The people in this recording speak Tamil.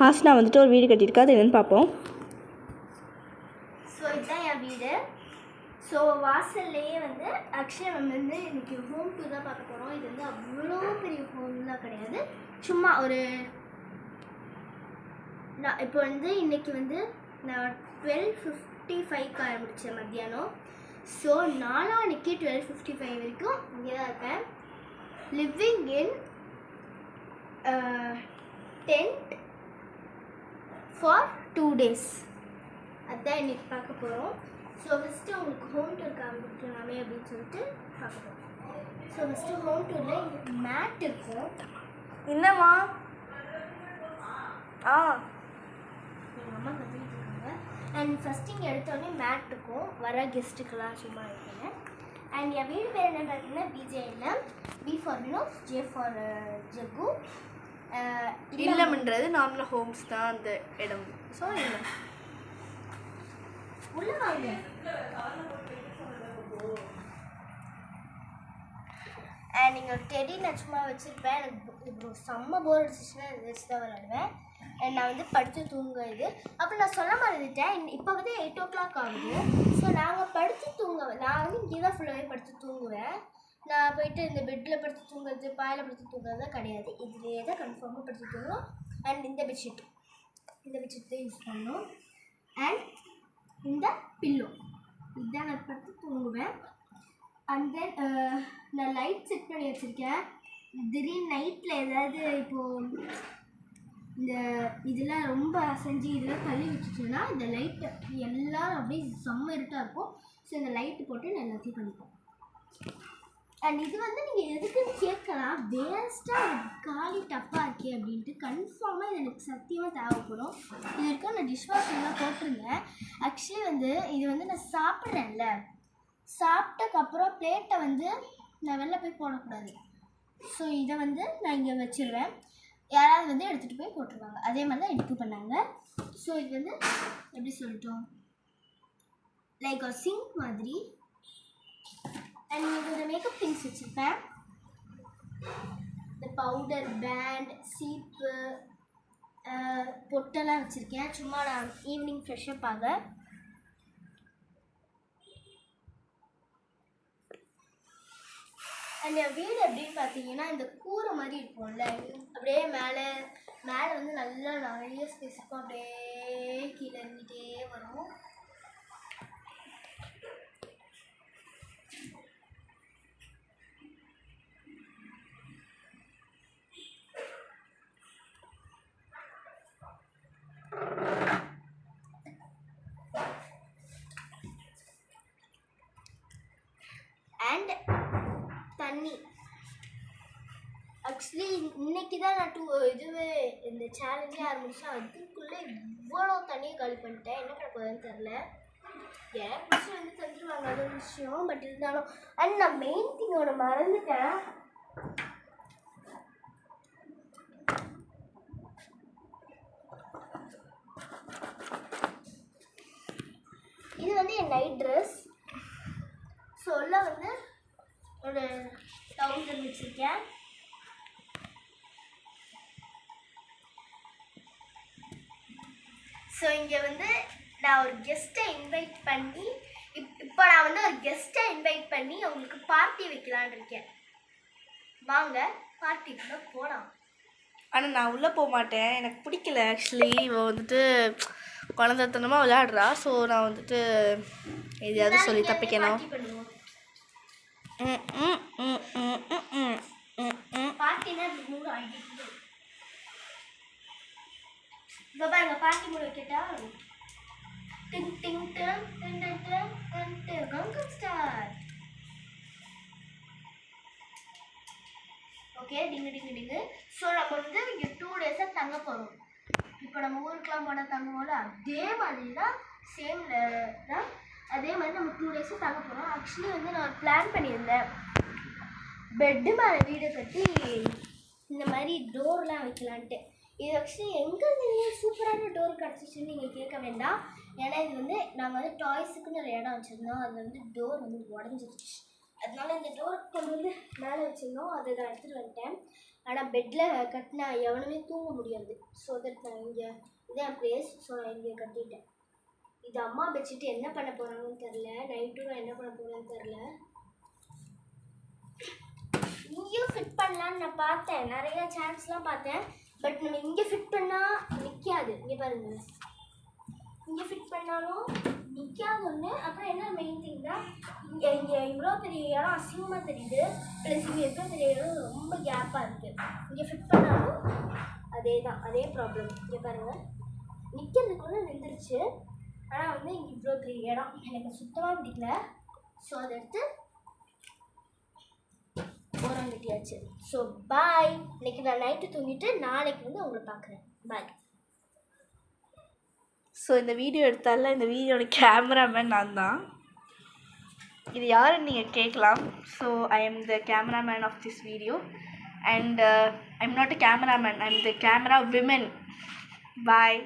ஹாஸ்னா வந்துட்டு ஒரு வீடு கட்டியிருக்கா, அது என்னென்னு பார்ப்போம். ஸோ இதுதான் என் வீடு. ஸோ வாசல்லையே வந்து ஆக்சுவலி நம்ம வந்து இன்றைக்கி ஹோம் டூர் தான் பார்க்க போகிறோம். இது வந்து அவ்வளோ பெரிய ஹோம்லாம் கிடையாது, சும்மா ஒரு நான் இப்போ வந்து இன்றைக்கி வந்து நான் 12:55 ஆரம்பித்தேன் மத்தியானம். ஸோ நாளான்னைக்கு 12:55 வரைக்கும் இங்கே தான் இருக்கேன். Living in tent for 2 days. அதுதான் இன்றைக்கி பார்க்க போகிறோம். ஸோ ஃபஸ்ட்டு உங்களுக்கு ஹோம் டூர் காமிக்கலாமே அப்படின்னு சொல்லிட்டு பார்க்க போகிறோம். ஸோ ஃபஸ்ட்டு ஹோம் டூரில் இங்கே மேட் இருக்கும். என்னம்மா? எங்கள் அம்மா கற்றுக்கிட்டு இருக்காங்க. அண்ட் ஃபஸ்ட்டு இங்கே எடுத்தோடனே மேட் இருக்கும், வர கெஸ்ட்டுக்கெல்லாம் சும்மா இருக்குங்க. அண்ட் என் வீடு பேர் என்னென்னு பார்த்தீங்கன்னா BJLM. B for Vinod, J for Jagu. இல்லம்ன்றது நார்மல் ஹோம்ஸ் தான் அந்த இடம். ஸோ இல்லை உள்ள வாங்க. அண்ட் நீங்கள் டெடி நான் சும்மா வச்சுருப்பேன். எனக்கு இப்போ செம்ம போர் அடிச்சிச்சுன்னா இதை வச்சு தான் விளையாடுவேன். அண்ட் நான் வந்து படுத்து தூங்குறது. அப்போ நான் சொல்ல மறந்துட்டேன், இப்போ வந்து 8 o'clock ஆகுது. ஸோ நாங்கள் படுத்து நான் வந்து இங்கே தான் ஃபுல்லாகவே படுத்து தூங்குவேன். நான் போயிட்டு இந்த பெட்டில் படுத்து தூங்குறது, பாயில் படுத்து தூங்குறதுலாம் கிடையாது. இதுலேயே தான் கன்ஃபார்மாக படுத்து தூங்குவோம். அண்ட் இந்த பெட்ஷீட் தான் யூஸ் பண்ணணும். அண்ட் இந்த பில்லோ இதுதான் நான் படுத்து தூங்குவேன். அண்ட் தென் நான் லைட் செட் பண்ணி வச்சுருக்கேன். திடீர்னு நைட்டில் ஏதாவது இப்போது இந்த இதெல்லாம் ரொம்ப அசைஞ்சு இதெல்லாம் தள்ளி விட்டுச்சுன்னா இந்த லைட்டு எல்லோரும் அப்படியே செம்ம இருட்டாக இருக்கும். ஸோ இந்த லைட்டு போட்டு நான் எல்லாத்தையும் பண்ணிப்போம். அண்ட் இது வந்து நீங்கள் எதுக்குன்னு கேட்கலாம், வேஸ்ட்டாக காலி டப்பாக இருக்கே அப்படின்ட்டு. கன்ஃபார்மாக இது எனக்கு சத்தியமாக தேவைப்படும். இது வரைக்கும் நான் டிஷ்வாஷர்லாம் போட்டிருந்தேன். ஆக்சுவலி வந்து இது வந்து நான் சாப்பிட்றேன்ல, சாப்பிட்டதுக்கப்புறம் பிளேட்டை வந்து நான் வெளில போய் போடக்கூடாது. ஸோ இதை வந்து நான் இங்கே வச்சுருவேன், யாராவது வந்து எடுத்துகிட்டு போய் போட்டுருவாங்க. அதே மாதிரி தான் எடுத்து பண்ணாங்க. ஸோ இது வந்து எப்படி சொல்லட்டும், லைக் ஒரு சிங்க் மாதிரி. அண்ட் இங்கே மேக்கப் திங்ஸ் வச்சுருப்பேன். இந்த பவுடர், பேண்ட், சீப்பு, பொட்டெல்லாம் வச்சுருக்கேன், சும்மா நான் ஈவினிங் ஃப்ரெஷ்அப் ஆக. அண்ட் என் வீடு எப்படின்னு பார்த்தீங்கன்னா இந்த கூரை மாதிரி இருக்கும்ல, அப்படியே மேலே வந்து நல்லா நிறைய ஸ்பேஸ் இருக்கும், அப்படியே கீழே இறங்கிட்டே வரும். அண்ட் தண்ணி ஆக்சுவலி இன்னைக்கு தான் நான் இந்த சேலஞ்சே ஆரம்பிச்சேன். அதுக்குள்ளே இவ்வளோ தண்ணியை காலி பண்ணிட்டேன். என்ன பண்ண போகுதுன்னு தெரில. எனக்கு பிடிச்சி வந்து தந்துடுவாங்க, அது ஒரு விஷயம். பட் இருந்தாலும் அண்ட் நான் மெயின் திங் ஒன்று மறந்துட்டேன். இது வந்து என் நைட் ட்ரெஸ். சொல்ல வந்து ஒரு டவுசர் வச்சுருக்கேன். ஸோ இங்கே வந்து நான் ஒரு கெஸ்ட்டை இன்வைட் பண்ணி இப்போ நான் வந்து ஒரு கெஸ்ட்டை இன்வைட் பண்ணி அவங்களுக்கு பார்ட்டி வைக்கலான்னு இருக்கேன். வாங்க பார்ட்டிக்குள்ளே போகலாம். ஆனால் நான் உள்ளே போக மாட்டேன், எனக்கு பிடிக்கல. ஆக்சுவலி இவள் வந்துட்டு குழந்தைத்தனமாக விளையாடுறா. ஸோ நான் வந்துட்டு எதையாவது சொல்லி தப்பிக்கணும். பார்ட்டினா மூணு ஆகிட்டு இப்போ பாருங்க, பார்ட்டி மூணு கேட்டா டிங் டிங் டிங் டிங் டிங் டிங் டிங் வெல்கம் ஸ்டார். ஓகே, டிங்கு டிங்கு டிங்கு. ஸோ நம்ம வந்து இங்கே 2 days தங்க போகிறோம். இப்போ நம்ம ஊருக்கெலாம் போனால் தங்குவோம்ல, அதே மாதிரி தான் சேமில் தான். அதே மாதிரி நம்ம 2 days தங்க போகிறோம். ஆக்சுவலி வந்து நான் பிளான் பண்ணியிருந்தேன், பெட்டு மேலே வீடு கட்டி இந்த மாதிரி டோர்லாம் வைக்கலான்ட்டு. இது ஆக்சுவலி எங்கே நீங்கள் சூப்பரான டோர் கிடச்சிச்சின்னு நீங்கள் கேட்க வேண்டாம். ஏன்னா இது வந்து நாங்கள் வந்து டாய்ஸுக்குன்னு ஒரு இடம் வச்சுருந்தோம், அது வந்து டோர் வந்து உடஞ்சிருச்சு. அதனால இந்த டோர் கொண்டு வந்து மேலே வச்சுருந்தோம், அதை நான் எடுத்துகிட்டு வந்துட்டேன். ஆனால் பெட்டில் கட்டினா எவனுமே தூங்க முடியாது. ஸோ தட் நான் இங்கே இதான் பிளேஸ். ஸோ நான் இங்கே கட்டிட்டேன். இது அம்மா வச்சுட்டு என்ன பண்ண போகிறாங்கன்னு தெரில. நைட்டும் நான் என்ன பண்ண போகிறேன்னு தெரில. இங்கேயும் ஃபிட் பண்ணலான்னு நான் பார்த்தேன், நிறைய சான்ஸ்லாம் பார்த்தேன். பட் நம்ம இங்கே ஃபிட் பண்ணால் நிற்காது. இங்கே பாருங்கள், இங்கே ஃபிட் பண்ணாலும் நிற்காது ஒன்று. அப்புறம் என்ன மெயின் திங்னா இங்கே இவ்வளோ பெரிய இடம் அசிங்கமாக தெரியுது. ப்ளஸ் இங்கே எவ்வளோ பெரிய இடம் ரொம்ப கேப்பாக இருக்குது. இங்கே ஃபிட் பண்ணாலும் அதே தான், அதே ப்ராப்ளம். இங்கே பாருங்கள், நிற்கிறதுக்குள்ளே நின்றுச்சு. ஆனால் வந்து இங்கே இவ்வளோ பெரிய இடம் எனக்கு சுத்தமாக பிடிக்கல. ஸோ அதை எடுத்து ஓரம் கட்டியாச்சு. So bye. இன்னைக்கு நான் நைட்டு தூங்கிட்டு நாளைக்கு வந்து உங்களை பார்க்குறேன். பாய். ஸோ இந்த வீடியோ எடுத்தால இந்த வீடியோட கேமராமேன் நான் தான். இது யாருன்னு நீங்கள் கேட்கலாம். So I am the cameraman of this video and I am not a cameraman, I am the camera women. Bye.